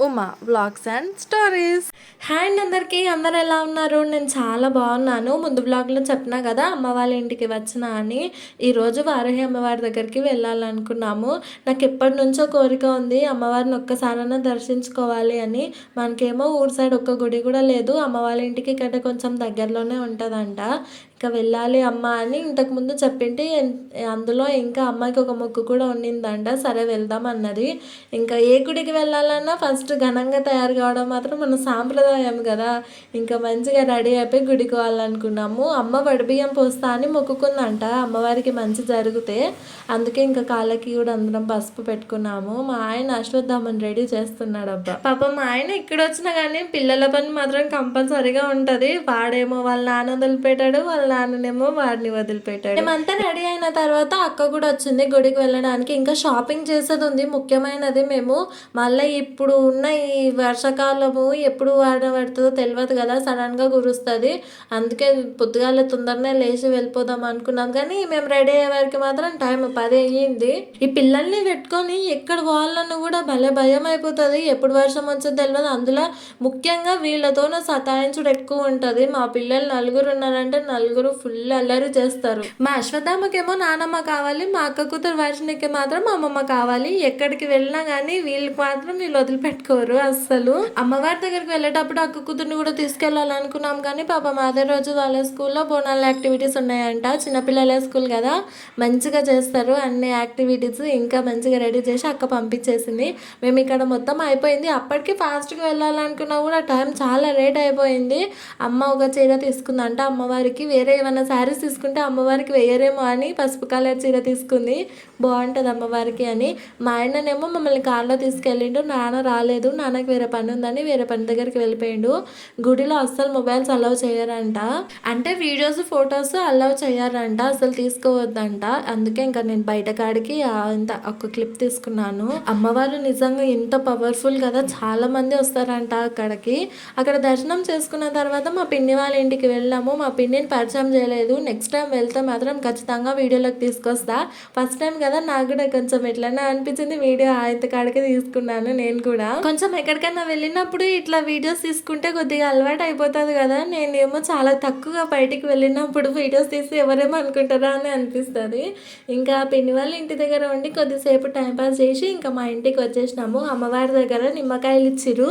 Uma vlogs and stories. Hi అందరికీ, అందరు ఎలా ఉన్నారు? నేను చాలా బాగున్నాను. ముందు బ్లాగ్లో చెప్పినా కదా అమ్మ వాళ్ళ ఇంటికి వచ్చిన అని. ఈరోజు వారాహి అమ్మవారి దగ్గరికి వెళ్ళాలనుకున్నాము. నాకు ఎప్పటి నుంచో కోరిక ఉంది అమ్మవారిని ఒక్కసారైనా దర్శించుకోవాలి అని. మనకేమో ఊరు సైడ్ ఒక్క గుడి కూడా లేదు. అమ్మ వాళ్ళ ఇంటికి ఇక్కడ కొంచెం దగ్గరలోనే ఉంటుందంట. ఇంకా వెళ్ళాలి అమ్మ అని ఇంతకుముందు చెప్పింటే అందులో ఇంకా అమ్మాయికి ఒక మొక్కు కూడా ఉండిందంట. సరే వెళ్దాం అన్నది. ఇంకా ఏ గుడికి వెళ్ళాలన్నా ఫస్ట్ ఘనంగా తయారు కావడం మాత్రం మన సాంప్రదాయం కదా. ఇంకా మంచిగా రెడీ అయిపోయి గుడికి వెళ్ళాలనుకున్నాము. అమ్మ వడిబియ్యం పోస్తా అని మొక్కుకుందంట అమ్మవారికి మంచి జరిగితే. అందుకే ఇంకా కాళ్ళకి కూడా అందరం పసుపు పెట్టుకున్నాము. మా ఆయన అశ్వత్థామని రెడీ చేస్తున్నాడు. అబ్బా పాపం మా ఆయన ఇక్కడ వచ్చినా కానీ పిల్లల పని మాత్రం కంపల్సరీగా ఉంటుంది. వాడేమో వాళ్ళ నాన్న వదిలిపెట్టాడు, వాళ్ళ నాన్ననేమో వాడిని వదిలిపెట్టాడు. మేమంతా రెడీ అయిన తర్వాత అక్క కూడా వచ్చింది గుడికి వెళ్ళడానికి. ఇంకా షాపింగ్ చేసేది ఉంది ముఖ్యమైనది. మేము మళ్ళీ ఇప్పుడు ఉన్న ఈ వర్షాకాలము ఎప్పుడు పడుతుందో తెలియదు కదా, సడన్గా కురుస్తుంది. అందుకే పొద్దుగాల తొందరనే లేచి వెళ్ళిపోదాం అనుకున్నాం. కానీ మేము రెడీ అయ్యే వరకు మాత్రం టైం 10 అయ్యింది. ఈ పిల్లల్ని పెట్టుకొని ఎక్కడ పోవాలన్నా కూడా భలే భయం అయిపోతుంది. ఎప్పుడు వర్షం వచ్చేది తెలియదు. అందులో ముఖ్యంగా వీళ్ళతోనే సతాయించుడు ఎక్కువ ఉంటుంది. మా పిల్లలు 4 ఉన్నారంటే 4 ఫుల్ అల్లరి చేస్తారు. మా అశ్వత్థామకేమో నానమ్మ కావాలి, మా అక్క కూతురు వర్షనికి మాత్రం అమ్మమ్మ కావాలి. ఎక్కడికి వెళ్ళినా కానీ వీళ్ళకి మాత్రం వీళ్ళు వదిలిపెట్టుకోరు అస్సలు. అమ్మవారి దగ్గరికి వెళ్ళేటప్పుడు అక్క కూతుర్ని కూడా తీసుకెళ్ళాలనుకున్నాం. కానీ పాపం అదే రోజు వాళ్ళ స్కూల్లో బోనాల యాక్టివిటీస్ ఉన్నాయంట. చిన్నపిల్లల స్కూల్ కదా, మంచిగా చేస్తారు అన్ని యాక్టివిటీస్. ఇంకా మంచిగా రెడీ చేసి అక్క పంపించేసింది. మేము ఇక్కడ మొత్తం అయిపోయింది. అప్పటికి ఫాస్ట్గా వెళ్ళాలనుకున్నా కూడా టైం చాలా లేట్ అయిపోయింది. అమ్మ ఒక చీర తీసుకుందంట అమ్మవారికి. వేరే ఏమైనా శారీస్ తీసుకుంటే అమ్మవారికి వేయరేమో అని పసుపు కలర్ చీర తీసుకుంది, బాగుంటుంది అమ్మవారికి అని. మా ఆయననేమో మమ్మల్ని కార్లో తీసుకెళ్ళిండు. నాన్న రాలేదు, నాన్నకి వేరే పని ఉందని వేరే పని దగ్గరికి వెళ్ళిపోయిండు. గుడిలో అస్సలు మొబైల్స్ అలౌ చేయరంట. అంటే వీడియోస్ ఫొటోస్ అలౌ చేయరంట, అసలు తీసుకోవద్దంట. అందుకే ఇంకా నేను బయట కాడికి ఇంత ఒక క్లిప్ తీసుకున్నాను. అమ్మవారు నిజంగా ఎంత పవర్ఫుల్ కదా, చాలా మంది వస్తారంట అక్కడికి. అక్కడ దర్శనం చేసుకున్న తర్వాత మా పిన్ని వాళ్ళ ఇంటికి వెళ్ళాము. మా పిన్నిని పరిచయం చేయలేదు. నెక్స్ట్ టైం వెళ్తే మాత్రం ఖచ్చితంగా వీడియోలోకి తీసుకొస్తా. ఫస్ట్ టైం కదా, నాకు కూడా కొంచెం ఎట్లనే అనిపించింది. వీడియో ఆయన కాడికి తీసుకున్నాను. నేను కూడా కొంచెం ఎక్కడికైనా వెళ్ళినప్పుడు ఇట్లా వీడియోస్ తీసుకుంటే కొద్దిగా అలవాటు అయిపోతుంది కదా. నేనేమో చాలా తక్కువగా బయటికి వెళ్ళినప్పుడు వీడియోస్ తీసి ఎవరేమో అనుకుంటారా అని అనిపిస్తుంది. ఇంకా పిన్ని వాళ్ళ ఇంటి దగ్గర ఉండి కొద్దిసేపు టైంపాస్ చేసి ఇంకా మా ఇంటికి వచ్చేసినాము. అమ్మవారి దగ్గర నిమ్మకాయలు ఇచ్చిర్రు.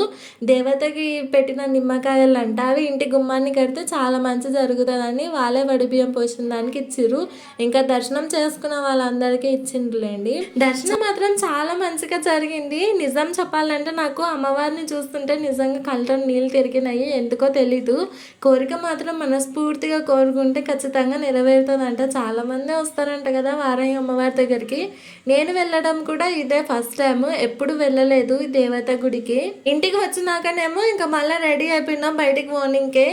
దేవతకి పెట్టిన నిమ్మకాయలు అంట. అవి ఇంటి గుమ్మాన్ని కడితే చాలా మంచి జరుగుతుందని వాళ్ళే వడిబియ్యం పోసిన దానికి ఇచ్చిర్రు. ఇంకా దర్శనం చేసుకున్న వాళ్ళందరికీ ఇచ్చిండ్రులేండి. దర్శనం మాత్రం చాలా మంచిగా జరిగింది. నిజం చెప్పాలంటే నాకు అమ్మవారిని చూస్తుంటే నిజంగా కళ్ళతో నీళ్ళు తిరిగినాయి. ఎందుకో తెలీదు. కోరిక మాత్రం మనస్ఫూర్తిగా కోరుకుంటే ఖచ్చితంగా నెరవేరుతుందంట. చాలా మంది వస్తారంట కదా వారాహి అమ్మవారి దగ్గరికి. నేను వెళ్ళడం కూడా ఇదే ఫస్ట్ టైం, ఎప్పుడు వెళ్ళలేదు ఈ దేవత గుడికి. ఇంటికి వచ్చినాకనేమో ఇంకా మళ్ళీ రెడీ అయిపోయినాం బయటికి పోనీకే.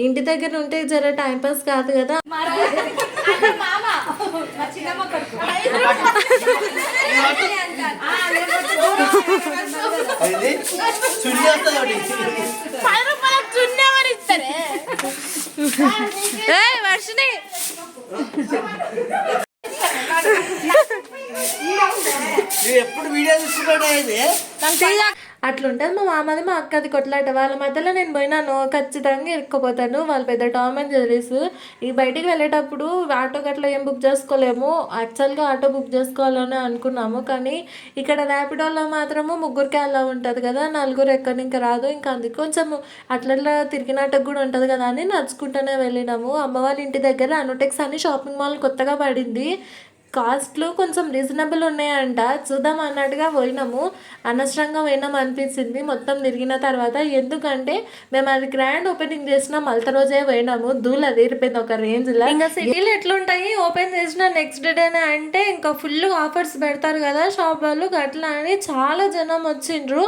ఇంటి దగ్గర ఉంటే జర టైంపాస్ కాదు కదా. వర్షిని ఎప్పుడు వీడియో తీసుకుంటా అట్లుంటుంది మా మామది మా అక్కది కొట్లాట. వాళ్ళ మధ్యలో నేను పోయినాను ఖచ్చితంగా ఇరుక్కుపోతాను. వాళ్ళు పెద్ద టామ్ అండ్ జెర్రీస్. ఈ బయటికి వెళ్ళేటప్పుడు ఆటో గట్లా ఏం బుక్ చేసుకోలేము. యాక్చువల్గా ఆటో బుక్ చేసుకోవాలని అనుకున్నాము. కానీ ఇక్కడ ర్యాపిడోలో మాత్రము 3కే అలా ఉంటుంది కదా, 4 ఎక్కడికి రాదు. ఇంకా అందుకు కొంచెం అట్లా తిరిగినట్టు కూడా ఉంటుంది కదా అని నడుచుకుంటూనే వెళ్ళినాము. అమ్మ వాళ్ళ ఇంటి దగ్గర అనుటెక్స్ అని షాపింగ్ మాల్ కొత్తగా పడింది. కాస్ట్లు కొంచెం రీజనబుల్ ఉన్నాయంట. చూద్దాం అన్నట్టుగా పోయినాము. అనవసరంగా పోయినాం అనిపించింది మొత్తం తిరిగిన తర్వాత. ఎందుకంటే మేము అది గ్రాండ్ ఓపెనింగ్ చేసిన మళ్ళీ రోజే పోయినాము. ధూళ తీరిపోయింది ఒక రేంజ్లో. ఇంకా సిటీలు ఎట్లుంటాయి, ఓపెన్ చేసిన నెక్స్ట్ డేనే అంటే ఇంకా ఫుల్ ఆఫర్స్ పెడతారు కదా షాప్ వాళ్ళు. అట్లా అని చాలా జనం వచ్చిండ్రు.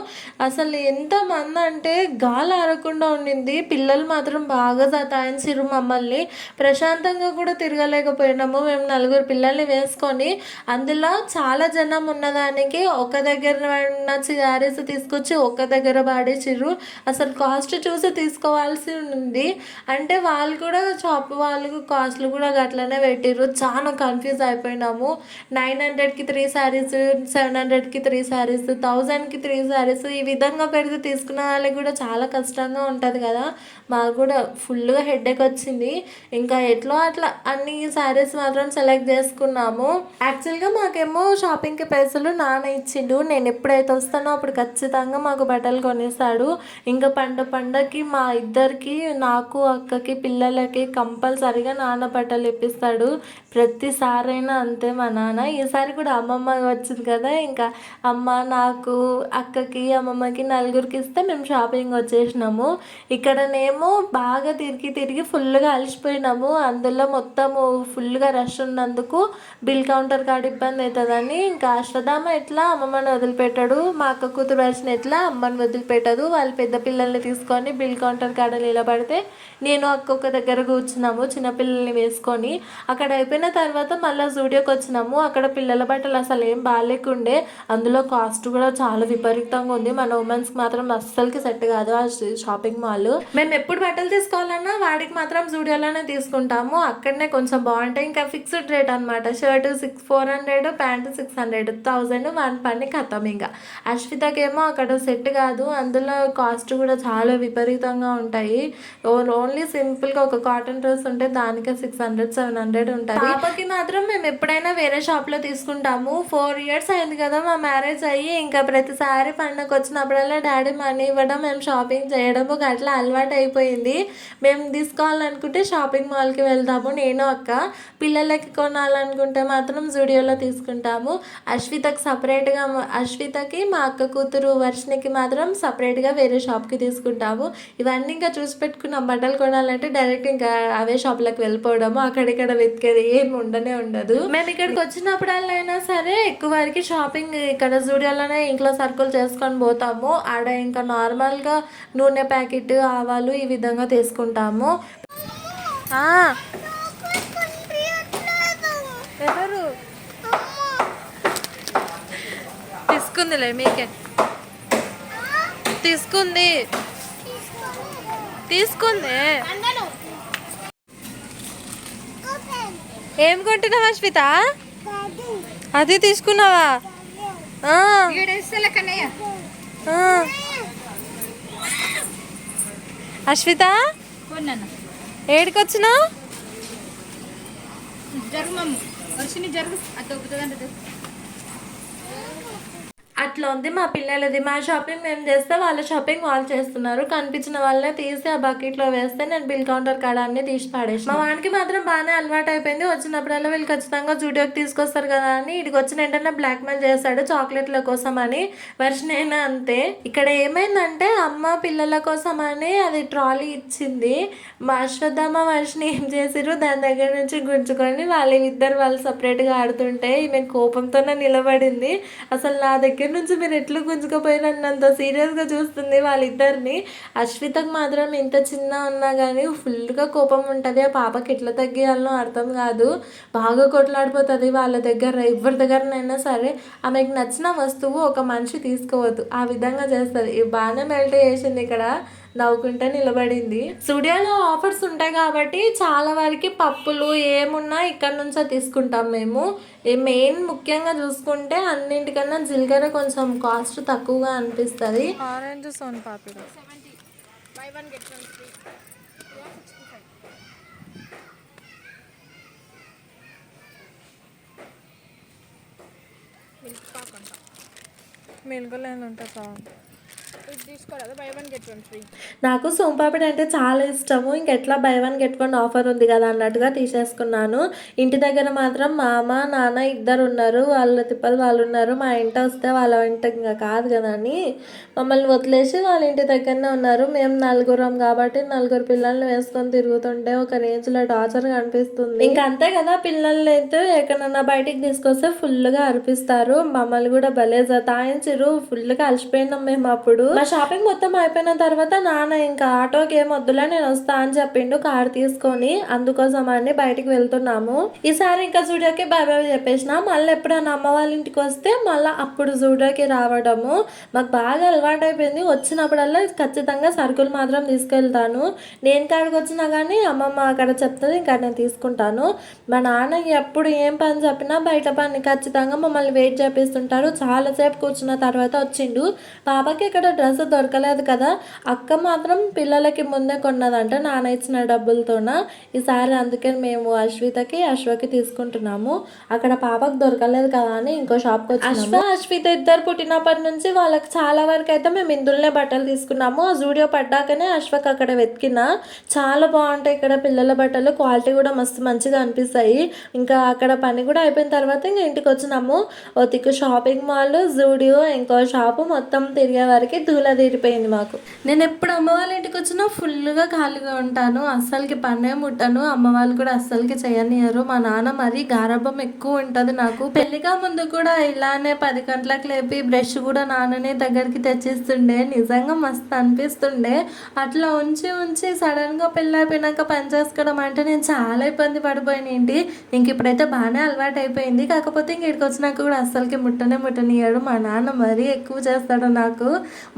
అసలు ఎంతమంది అంటే గాలి ఆరకుండా ఉండింది. పిల్లలు మాత్రం బాగా సతాయించిర్రు మమ్మల్ని. ప్రశాంతంగా కూడా తిరగలేకపోయినాము. మేము 4 పిల్లల్ని వేసి తీసుకొని అందులో చాలా జనం ఉన్నదానికి ఒక దగ్గర ఉన్న శారీస్ తీసుకొచ్చి ఒక దగ్గర పాడేసిర్రు. అసలు కాస్ట్ చూసి తీసుకోవాల్సి ఉంది. అంటే వాళ్ళు కూడా షాప్ వాళ్ళు కాస్ట్లు కూడా అట్లనే పెట్టిర్రు. చాలా కన్ఫ్యూజ్ అయిపోయినాము. 900కి 3 శారీస్, 700కి 3 శారీస్, 1000కి 3 శారీస్ ఈ విధంగా పెడితే తీసుకున్న వాళ్ళకి కూడా చాలా కష్టంగా ఉంటుంది కదా. మాకు కూడా ఫుల్గా హెడేక్ వచ్చింది. ఇంకా ఎట్లా అట్లా అన్ని శారీస్ మాత్రం సెలెక్ట్ చేసుకున్నాము. యాక్చువల్గా మాకేమో షాపింగ్కి పైసలు నాన్న ఇచ్చిండు. నేను ఎప్పుడైతే వస్తానో అప్పుడు ఖచ్చితంగా మాకు బట్టలు కొనిస్తాడు. ఇంకా పండగకి మా ఇద్దరికి, నాకు అక్కకి పిల్లలకి కంపల్సరీగా నాన్న బట్టలు ఇప్పిస్తాడు. ప్రతిసారైనా అంతే మా నాన్న. ఈసారి కూడా అమ్మమ్మ వచ్చింది కదా, ఇంకా అమ్మ, నాకు, అక్కకి, అమ్మమ్మకి నలుగురికి ఇస్తే మేము షాపింగ్ వచ్చేసినాము. ఇక్కడనేమో బాగా తిరిగి ఫుల్గా అలసిపోయినాము. అందులో మొత్తము ఫుల్గా రష్ ఉన్నందుకు బిల్ కౌంటర్ కాడ ఇబ్బంది అవుతుందని ఇంకా అశ్వధామ ఎట్లా అమ్మమ్మని వదిలిపెట్టాడు, మా అక్క కూతురు వచ్చిన ఎట్లా అమ్మని వదిలిపెట్టదు. వాళ్ళ పెద్ద పిల్లల్ని తీసుకొని బిల్ కౌంటర్ కాడ నిలబడితే నేను అక్క ఒక దగ్గర కూర్చున్నాము చిన్నపిల్లల్ని వేసుకొని. అక్కడ అయిపోయిన తర్వాత మళ్ళీ జూడియోకి వచ్చినాము. అక్కడ పిల్లల బట్టలు అసలు ఏం బాగాలేకుండే. అందులో కాస్ట్ కూడా చాలా విపరీతంగా ఉంది. మన ఉమెన్స్కి మాత్రం అస్సలకి సెట్ కాదు ఆ షాపింగ్ మాల్. మేము ఎప్పుడు బట్టలు తీసుకోవాలన్నా వాడికి మాత్రం జూడియోలోనే తీసుకుంటాము. అక్కడనే కొంచెం బాగుంటాయి. ఇంకా ఫిక్స్డ్ రేట్ అనమాట. షర్ట్ 400, ప్యాంటు 600, 1000 వన్ పని ఖతం. ఇంకా అశ్వితకేమో అక్కడ సెట్ కాదు. అందులో కాస్ట్ కూడా చాలా విపరీతంగా ఉంటాయి. ఓన్లీ సింపుల్గా ఒక కాటన్ డ్రెస్ ఉంటే దానికే 600, 700 ఉంటుంది. పాపకి మాత్రం మేము ఎప్పుడైనా వేరే షాప్లో తీసుకుంటాము. 4 years అయింది కదా మా మ్యారేజ్ అయ్యి. ఇంకా ప్రతిసారి పండుగ వచ్చినప్పుడల్లా డాడీ మనీ ఇవ్వడం, మేము షాపింగ్ చేయడం ఒక అట్లా అలవాటు అయిపోయింది. మేము తీసుకోవాలనుకుంటే షాపింగ్ మాల్కి వెళ్తాము నేను అక్క. పిల్లలకి కొనాలనుకుంటే మాత్రం జూడియోలో తీసుకుంటాము. అశ్వితకి మా అక్క కూతురు వర్షినికి మాత్రం సపరేట్గా వేరే షాప్కి తీసుకుంటాము. ఇవన్నీ ఇంకా చూసి పెట్టుకున్నాం. బట్టలు కొనాలంటే డైరెక్ట్ ఇంకా అవే షాప్లకు వెళ్ళిపోవడము. అక్కడిక్కడ వెతికేది ఏం ఉండదు. మేము ఇక్కడికి వచ్చినప్పుడల్లా అయినా సరే ఎక్కువ వరకు షాపింగ్ ఇక్కడ జూడియోలోనే ఇంట్లో సరుకులు చేసుకొని పోతాము. ఆడ ఇంకా నార్మల్గా నూనె ప్యాకెట్, ఆవాలు ఈ విధంగా తీసుకుంటాము. ఎవరు తీసుకుందిలే మీకే తీసుకుంది ఏం కొంటున్నావా అశ్విత? అది తీసుకున్నావా? అశ్విత ఏడికి వచ్చినావు? అట్లా ఉంది మా పిల్లలది. మా షాపింగ్ మేము చేస్తే వాళ్ళ షాపింగ్ వాళ్ళు చేస్తున్నారు. కనిపించిన వాళ్ళే తీసి ఆ బకెట్లో వేస్తే నేను బిల్ కౌంటర్ కాడ అన్ని తీసి పాడేసి. మా వానికి మాత్రం బాగానే అలవాటు అయిపోయింది. వచ్చినప్పుడల్లా వీళ్ళు ఖచ్చితంగా జూడియోకి తీసుకొస్తారు కదా అని ఇడికి వచ్చిన వెంటనే బ్లాక్మెయిల్ చేశాడు చాక్లెట్ల కోసం అని. వర్షనైనా అంతే. ఇక్కడ ఏమైందంటే అమ్మ పిల్లల కోసం అని అది ట్రాలీ ఇచ్చింది. మా అశ్వత్థామ వర్షని ఏం చేసిర్రు, దాని దగ్గర నుంచి గుంజుకొని వాళ్ళు సపరేట్గా ఆడుతుంటే ఈమె కోపంతోనే నిలబడింది. అసలు నా దగ్గర నుంచి మీరు ఎట్లు గుంజుకపోయినంత సీరియస్గా చూస్తుంది వాళ్ళిద్దరిని. అశ్వితకు మాత్రం ఇంత చిన్న ఉన్నా కానీ ఫుల్గా కోపం ఉంటుంది. ఆ పాపకి ఎట్లా తగ్గియాలనో అర్థం కాదు. బాగా కొట్లాడిపోతుంది వాళ్ళ దగ్గర. ఎవరి దగ్గరనైనా సరే ఆమెకు నచ్చిన వస్తువు ఒక మనిషి తీసుకోవద్దు, ఆ విధంగా చేస్తుంది. బాగానే మెల్ట్ చేసింది. ఇక్కడ నవ్వుకుంటే నిలబడింది. స్టూడియోలో ఆఫర్స్ ఉంటాయి కాబట్టి చాలా వరకు పప్పులు ఏమున్నా ఇక్కడ నుంచే తీసుకుంటాం మేము. మెయిన్ ముఖ్యంగా చూసుకుంటే అన్నింటికన్నా జీలకర్ర కొంచెం కాస్ట్ తక్కువగా అనిపిస్తుంది. ఆరెంజ్ సోన్ పాపిడి మిల్గలేని ఉంటాయి కావాలి. నాకు సోంపాపిడి అంటే చాలా ఇష్టము. ఇంకెట్లా బై 1 get 1 ఆఫర్ ఉంది కదా అన్నట్టుగా తీసేసుకున్నాను. ఇంటి దగ్గర మాత్రం మా అమ్మ నాన్న ఇద్దరు ఉన్నారు. వాళ్ళ తిప్పలు వాళ్ళు ఉన్నారు. మా ఇంట వస్తే వాళ్ళ ఇంట ఇంకా కాదు కదా అని మమ్మల్ని వదిలేసి వాళ్ళ ఇంటి దగ్గరనే ఉన్నారు. మేము 4 కాబట్టి 4 పిల్లల్ని వేసుకొని తిరుగుతుంటే ఒక రేంజ్లో టార్చర్గా అనిపిస్తుంది. ఇంకా అంతే కదా, పిల్లల్ని అయితే ఎక్కడన్నా బయటికి తీసుకొస్తే ఫుల్గా అరిపిస్తారు. మమ్మల్ని కూడా భలే జతాయించిరు. ఫుల్గా అలసిపోయినాం మేము అప్పుడు. ఇప్పుడు. మా షాపింగ్ మొత్తం అయిపోయిన తర్వాత నాన్న ఇంకా ఆటోకి ఏం వద్దులే నేను వస్తా అని చెప్పిండు కార్ తీసుకొని. అందుకోసం అని బయటికి వెళ్తున్నాము. ఈసారి ఇంకా జూడియోకి బాయ్ బాయ్ చెప్పేసిన. మళ్ళీ ఎప్పుడైనా అమ్మ వాళ్ళ ఇంటికి వస్తే మళ్ళీ అప్పుడు జూడియోకి రావడము మాకు బాగా అలవాటు అయిపోయింది. వచ్చినప్పుడల్లా ఖచ్చితంగా సరుకులు మాత్రం తీసుకెళ్తాను. నేను కాడికి వచ్చినా కానీ అమ్మమ్మ అక్కడ చెప్తుంది, ఇంకా నేను తీసుకుంటాను. మా నాన్న ఎప్పుడు ఏం పని చెప్పినా బయట పని ఖచ్చితంగా మమ్మల్ని వెయిట్ చేపిస్తుంటారు. చాలాసేపు కూర్చున్న తర్వాత వచ్చిండు. పాపకి ఇక్కడ డ్రెస్ దొరకలేదు కదా, అక్క మాత్రం పిల్లలకి ముందే కొన్నదంట నాన్న ఇచ్చిన డబ్బులతోన. ఈసారి అందుకే మేము అశ్వితకి తీసుకుంటున్నాము. అక్కడ పాపకు దొరకలేదు కదా అని ఇంకో షాప్కి వచ్చి అశ్విత ఇద్దరు పుట్టినప్పటి నుంచి వాళ్ళకి చాలా వరకు అయితే మేము ఇందులోనే బట్టలు తీసుకున్నాము. ఆ జూడియో పడ్డాకనే అశ్వక్ అక్కడ వెతికిన. చాలా బాగుంటాయి ఇక్కడ పిల్లల బట్టలు, క్వాలిటీ కూడా మస్తు మంచిగా అనిపిస్తాయి. ఇంకా అక్కడ పని కూడా అయిపోయిన తర్వాత ఇంకా ఇంటికి వచ్చినాము. ఓ దిక్కు షాపింగ్ మాల్, జూడియో, ఇంకో షాపు మొత్తం తిరిగే వరకు దూల తీరిపోయింది మాకు. నేను ఎప్పుడు అమ్మ వాళ్ళ ఇంటికి వచ్చినా ఫుల్గా ఖాళీగా ఉంటాను, అస్సలకి పనే ముట్టను. అమ్మ వాళ్ళు కూడా అస్సలకి చేయనియరు. మా నాన్న మరి గారాబం ఎక్కువ ఉంటుంది నాకు. పెళ్లిగా ముందు కూడా ఇలానే 10 గంటలకు లేపి బ్రష్ కూడా నాన్ననే దగ్గరికి తెచ్చిస్తుండే. నిజంగా మస్తు అనిపిస్తుండే. అట్లా ఉంచి సడన్గా పెళ్ళి అయిపోయినాక పని చేసుకోవడం అంటే నేను చాలా ఇబ్బంది పడిపోయాను ఏంటి. ఇంక ఇప్పుడైతే బాగానే అలవాటు అయిపోయింది. కాకపోతే ఇంక ఇక్కడికి వచ్చినాక కూడా అస్సలకి ముట్టనియ్యాడు. మా నాన్న మరీ ఎక్కువ చేస్తాడు నాకు.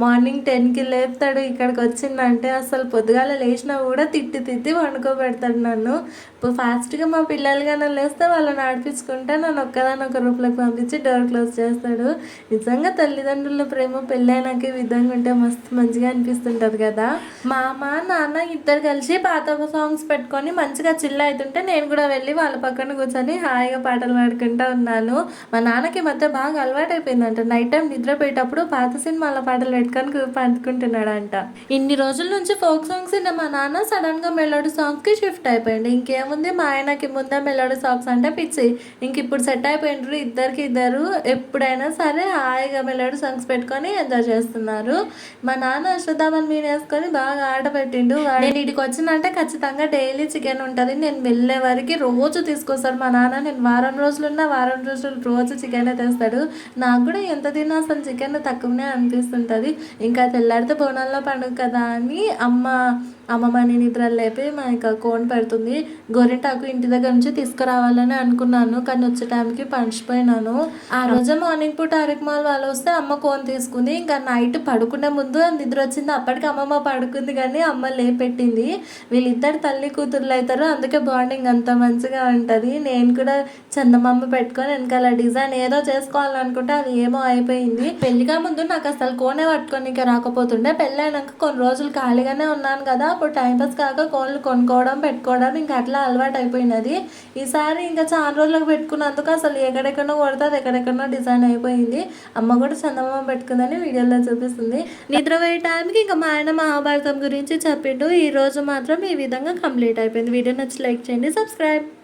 మార్నింగ్ 10కి లేపుతాడు. ఇక్కడికి వచ్చిందంటే అసలు పొద్దుగాల లేచినా కూడా తిట్టి వండుకోబెడతాడు నన్ను. ఇప్పుడు ఫాస్ట్గా మా పిల్లలు కానీ లేస్తే వాళ్ళని ఆడిపించుకుంటే నన్ను ఒక్కదానొక రూమ్లోకి పంపించి డోర్ క్లోజ్ చేస్తాడు. నిజంగా తల్లిదండ్రుల ప్రేమ పెళ్ళైనాక ఈ విధంగా ఉంటే మస్తు మంచిగా అనిపిస్తుంటుంది కదా. మా అమ్మ నాన్న ఇద్దరు కలిసి పాత సాంగ్స్ పెట్టుకొని మంచిగా చిల్ అవుతుంటే నేను కూడా వెళ్ళి వాళ్ళ పక్కన కూర్చొని హాయిగా పాటలు పాడుకుంటూ ఉన్నాను. మా నాన్నకి మధ్య బాగా అలవాటు అయిపోయిందంట. నైట్ టైం నిద్రపోయేటప్పుడు పాత సినిమాల పాటలు పెట్టుకొని పాడుకుంటున్నాడంట. ఇన్ని రోజుల నుంచి ఫోక్ సాంగ్స్ విన్న మా నాన్న సడన్గా మెలోడీ సాంగ్స్కి షిఫ్ట్ అయిపోయింది. ఇంకేముంది, మా ఆయనకి ముందే మెలోడీ సాంగ్స్ అంటే పిచ్చి. ఇంక ఇప్పుడు సెట్ అయిపోయిండ్రు ఇద్దరు. ఎప్పుడైనా సరే హాయిగా మెలోడీ సాంగ్స్ పెట్టుకొని ఎంజాయ్ చేస్తున్నారు. మా నాన్న అశ్వత్థామని మీన్ వేసుకొని బాగా ఆట పెట్టిండు. నేను ఇడికి వచ్చినంటే ఖచ్చితంగా డైలీ చికెన్ ఉంటుంది. నేను వెళ్ళే వరకు రోజు తీసుకొస్తాడు మా నాన్న. నేను వారం రోజులు రోజు చికెనే తెస్తాడు. నాకు కూడా ఎంత తిన్నా అసలు చికెన్ తక్కువనే అనిపిస్తుంటుంది. ఇంకా తెల్లారితే బోనాల్లో పండుగ కదా అని అమ్మమ్మని నిద్ర లేపి మా ఇంకా కోన్ పెడుతుంది. గోరింటాకు ఇంటి దగ్గర నుంచి తీసుకురావాలని అనుకున్నాను, కానీ వచ్చే టైంకి పంచిపోయినాను. ఆ రోజు మార్నింగ్ పూట అరకమాల్ వాళ్ళు వస్తే అమ్మ కోన్ తీసుకుంది. ఇంకా నైట్ పడుకునే ముందు నిద్ర వచ్చింది. అప్పటికి అమ్మమ్మ పడుకుంది కానీ అమ్మ లేపెట్టింది. వీళ్ళిద్దరు తల్లి కూతుర్లు అవుతారు, అందుకే బాండింగ్ అంత మంచిగా ఉంటుంది. నేను కూడా చందమామ పెట్టుకొని వెనకాల డిజైన్ ఏదో చేసుకోవాలనుకుంటే అది ఏమో అయిపోయింది. పెళ్లిగా ముందు నాకు అసలు కోనే పట్టుకొని ఇంకా రాకపోతుండే. పెళ్ళి అయినాక కొన్ని రోజులు ఖాళీగానే ఉన్నాను కదా, అప్పుడు టైంపాస్ కాక కోన్లు కొనుక్కోవడం పెట్టుకోవడం ఇంకా అట్లా అలవాటు అయిపోయినది. ఈసారి ఇంకా చాలా రోజులకు పెట్టుకున్నందుకు అసలు ఎక్కడెక్కడో కొడుతుంది, ఎక్కడెక్కడో డిజైన్ అయిపోయింది. అమ్మ కూడా చందమామ పెట్టుకుందని వీడియోలో చూపిస్తుంది. నిద్రపోయే టైంకి ఇంకా మా ఆయన మహాభారతం గురించి చెప్పిండు. ఈ రోజు మాత్రం ఈ విధంగా కంప్లీట్ అయిపోయింది. వీడియో నచ్చి లైక్ చేయండి, సబ్స్క్రైబ్.